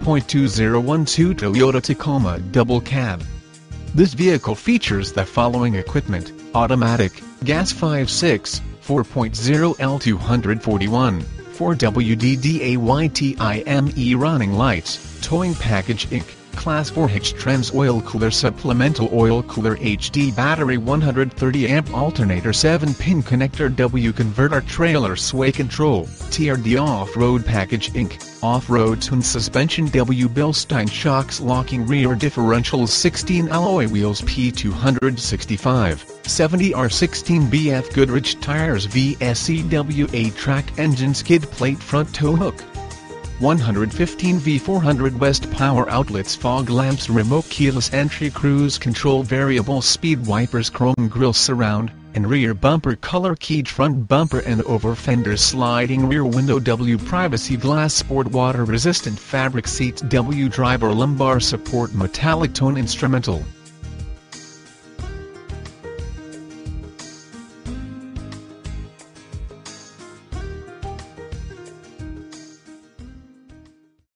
5.2012 Toyota Tacoma double cab. This vehicle features the following equipment: automatic, gas 5.6, 4.0 L241, 4WD-DAYTIME running lights, towing package Inc., Class 4 Hitch Trans oil cooler supplemental oil cooler HD battery 130 amp alternator 7-pin connector W converter trailer sway control, TRD off-road package Inc., off-road tune suspension W Bilstein shocks locking rear differentials 16 alloy wheels P265, 70R16 BF Goodrich tires VSCW 8-track engine skid plate front tow hook, 115 V400 West power outlets, fog lamps, remote keyless entry, cruise control, variable speed wipers, chrome grille surround and rear bumper, color keyed front bumper and over fenders, sliding rear window W privacy glass, sport water resistant fabric seats W driver lumbar support, metallic tone instrumental.